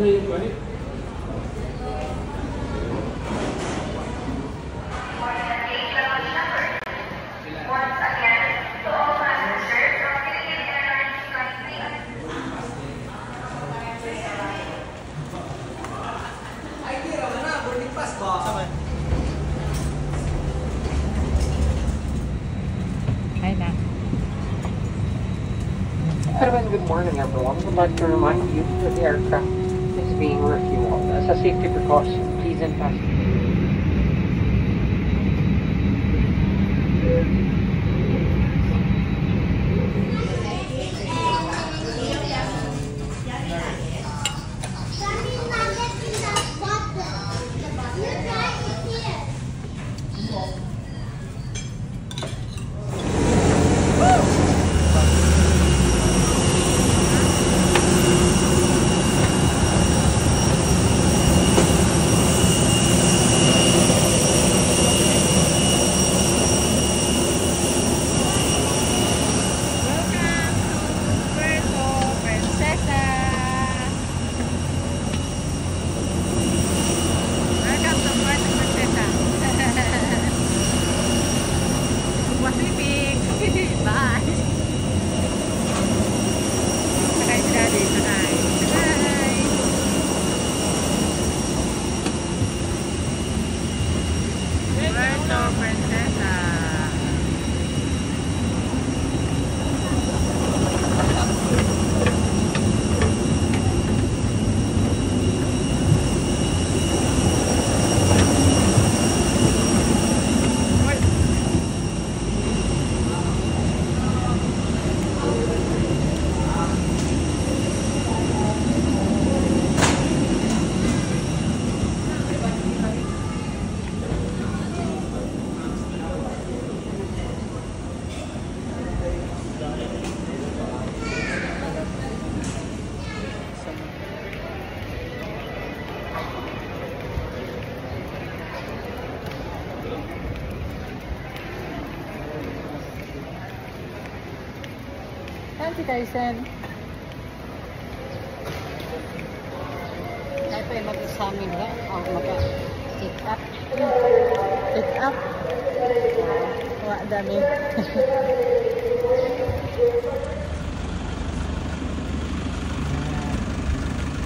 Good morning, everyone. We'd like to remind you that the aircraft is being refueled. As a safety precaution, please invest. Tyson. Ay pa yung mag-examine ba? O mag-sit up. Sit up. Wah, dami.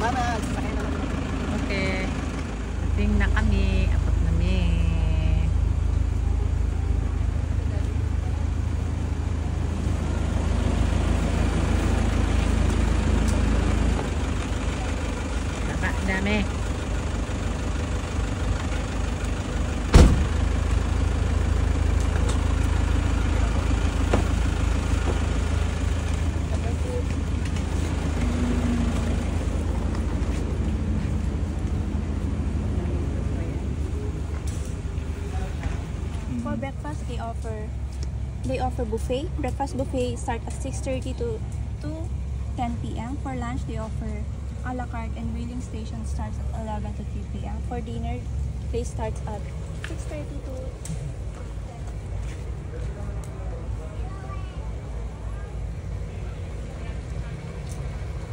Mama, sakay na lang. Okay. Dating na kami. Apat na mi. Dami. For breakfast, they offer buffet. Breakfast buffet start at 6:30 to 10 p.m. For lunch, they offer a la carte, and wheeling station starts at 11 to 3 p.m. For dinner, they start at 6:30 to 10.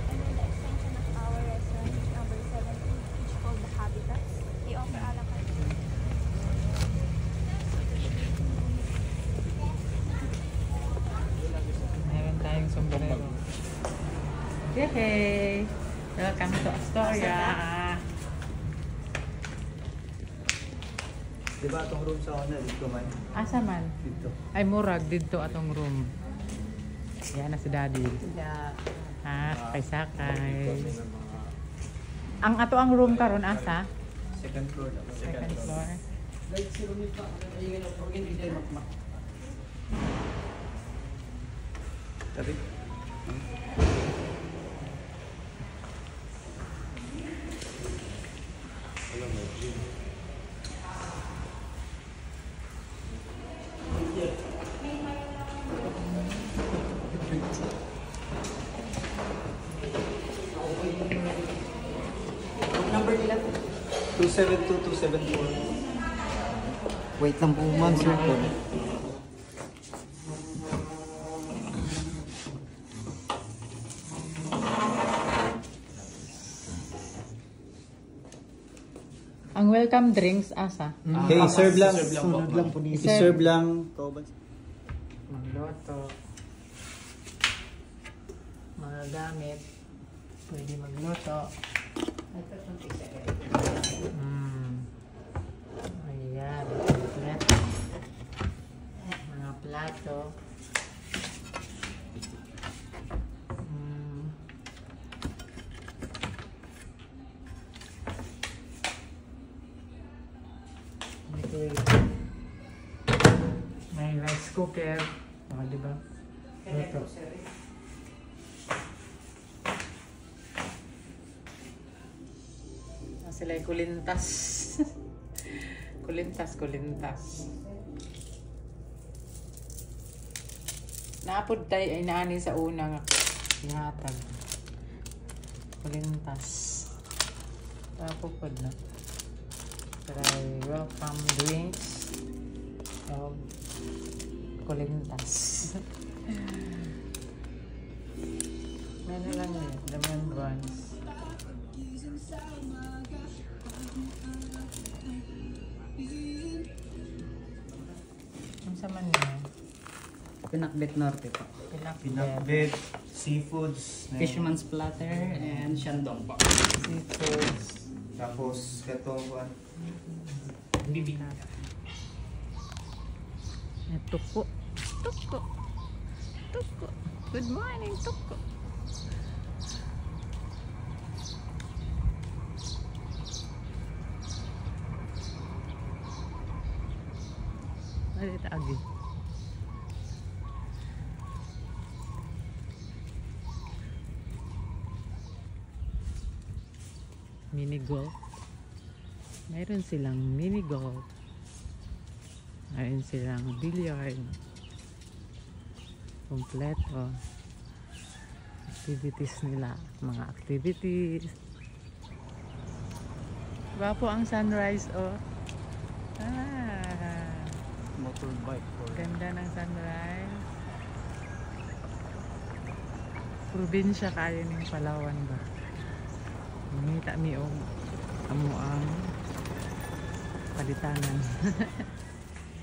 And then the extension of our restaurant, number 17, which is called The Habitats. They offer a la carte. Meron tayong sombrero. Yay! Welcome to Astoria. Diba itong room sa una dito man? Asa man? Dito. Ay murag dito atong room. Yan na si Daddy. Sakay-sakay. Ang ato ang room karon asa? Second floor na. Second floor. Like si room nito, ayun ang organ hindi makmak. Tabi. 272-274. Wait lang po ma'am, sir. Ang welcome drinks, asa? Okay, serve lang. Sunod lang po dito. I-serve lang. Magluto. Mga gamit. Pwede magluto. Ayan. Mga plato. May rice cooker. O, diba? Ito. Sila'y kulintas. kulintas. Naapod tayo ay naani sa unang ihatag. Kulintas. Tapupod na. Try welcome drinks of kulintas. Ano lang yun? Lemon buns. Ang sama niya. Pinakbet Norte po. Pinakbet, seafoods, Fisherman's platter and shandong po. seafoods, tapos katong Bibig. Tuko. Good morning, Tuko. Ano ito agi? Mini golf. Mayroon silang mini golf. Mayroon silang billiard. Kompleto. Activities nila. Mga activities. Gwapo ang sunrise, oh. Motorbike po. Ganda ng sunrise. Probinsya kayo ng Palawan ba? Mangita mi og amo ang palitanan.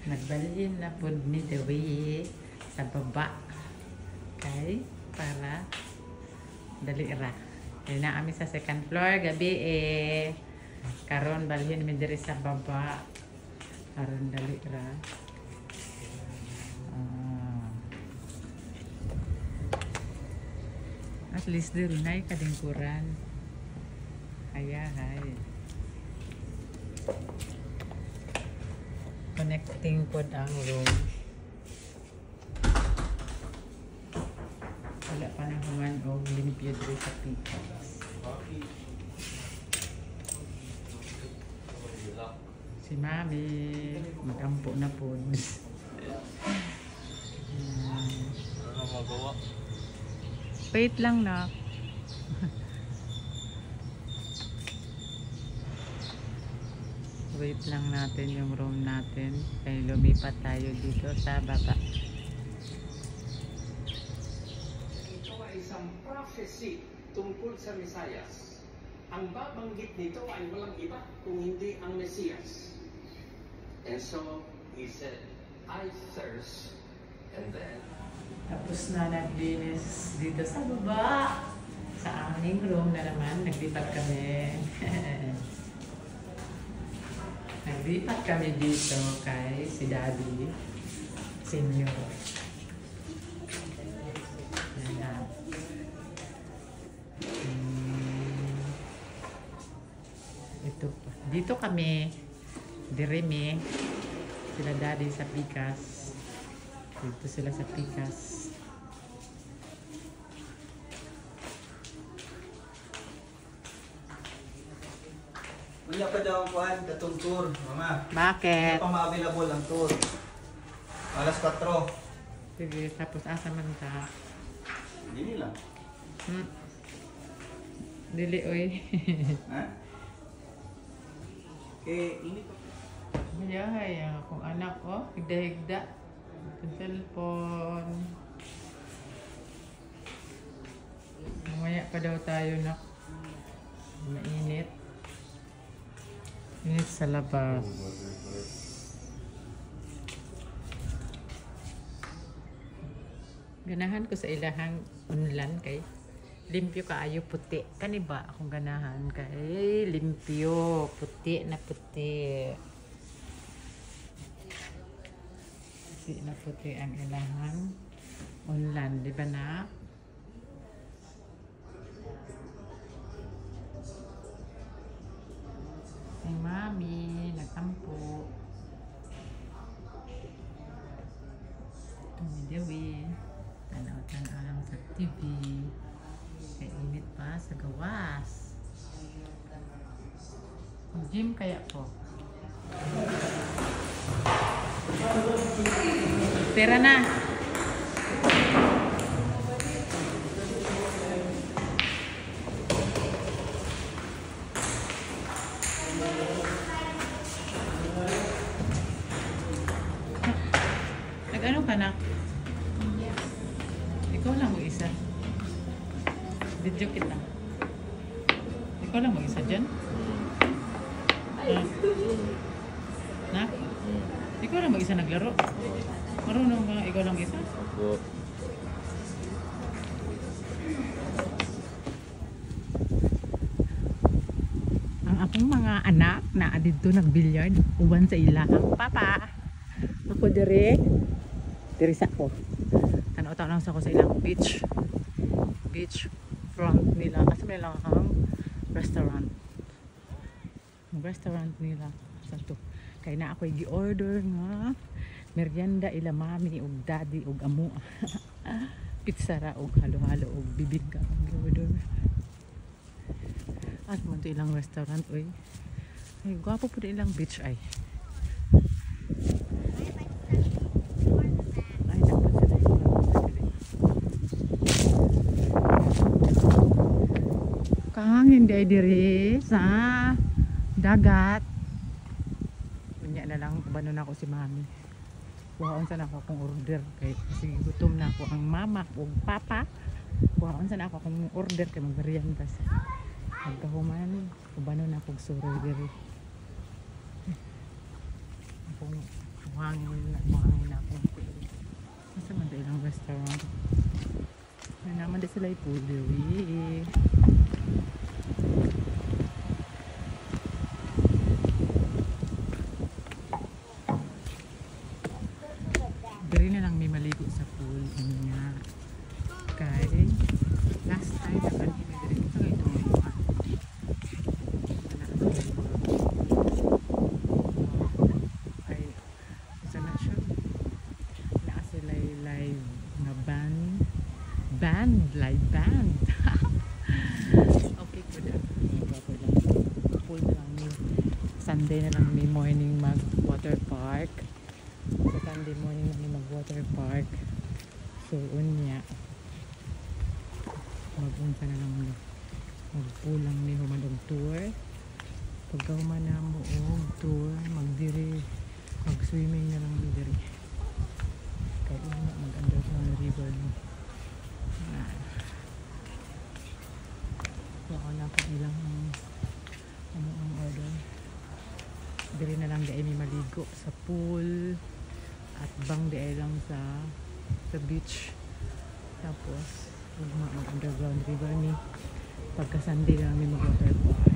Nagbalhin na po mi the way sa baba. Kay para dali ra. Kaya na kami sa second floor gabi karon balhin mi diri sa baba. Karon dali ra. At least diri na kadingkuran. Ayahay. Connecting pod ang room. Wala pa na human o limpyo dito sa pikas. Si Mami magampo na pod. Wait lang na. Wait lang natin yung room natin. Kaya lumipat tayo dito sa baba. Ito ay isang prophecy tungkol sa Mesiyas. Ang babanggit nito ay walang iba kung hindi ang Mesiyas. And so, he said, I thirst. And then, Tapos na naglinis dito sa baba. Sa aming room na naman, naglipat kami. Naglipat kami dito kay si Daddy Senior. Ayan. Ito pa. Dito kami, dirimi, sila Daddy sa Pikas. Dito sila sa Pikas. Wala pa daw ang kuhan, katong tour, mama. Bakit? Hindi pa ma-available ang tour. Alas 4. Sige, tapos asa man ka? Hindi nila. Dili, oy. Ha? Ini pa. Mayahay akong anak ko. Higda-higda. Ang cellphone. Mamaya pa daw tayo na mainit. Init sa labas. Ganahan ko sa ilahang unlan kay limpyo kaayo puti. Kani ba akong ganahan kay limpyo, puti na puti. Puti na puti ang ilahang unlan, di ba na? Si Mami nagtampo. Ni Dewi tanaw-tanaw lang sa TV. Kaya init pa sa gawas. Gym kaya po. Tira na. Nag-ano ka na? Ikaw lang mag-isa. Video kita. Ikaw lang mag-isa dyan? Na? Ikaw lang mag-isa naglaro? Marunong ba ikaw lang isa? Opo. Ang akong mga anak na adito nag-billiard uban sa ilahang papa. Ako dire sa ko. Tanaw-tanaw lang sa ko sa ilang beach front nila kasi may lang ang restaurant. Ang restaurant nila sa to. Kaya na ako gi-order nga merienda ila mami ug daddy ug amo. Pizza ra ug halo-halo ug bibingka ang gi-order. At man to ilang restaurant oy. Ay gwapo pud ilang beach ay. Ay dapat sila kahangin di ay diri sa dagat. Unya na lang banon ako si mami. Kuhaon sana ako kung order kay sige gutom na ako ang mama ug papa. Kuhaon sana ako kung order kay magmerienda sa pagkahuman ubanon ako suro diri. Akong buhangin ako. Asa man dai ilang restaurant. Ay naman di sila ipuliwi. Dari na lang may maligo sa pool niya. Kay last time na kanina dari ito nga itong mayuan. Ay isa na siya. Naa sila live na live band. Okay po na. Pool na lang may Sunday na lang may morning mag water park. Sa Sunday morning na mag water park. So unya mag-unsa na lang magpulang ni human og tour. Pagka human na mo og tour magdiri mag-swimming na lang diri. Kaya una mag-underground river no. Ako na po ilang ano ang order. Diri na lang di ay may maligo sa pool at bang di ay lang sa beach. Tapos mag-underground river ni pagka Sunday lang may mag-water park.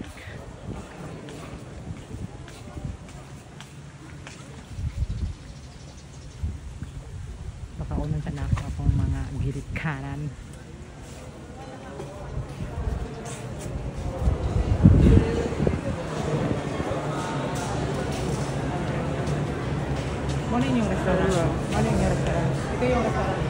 Baka unang tanak akong mga girikaran. Ano yung restaurant? Ano yung restaurant? Ito yung restaurant.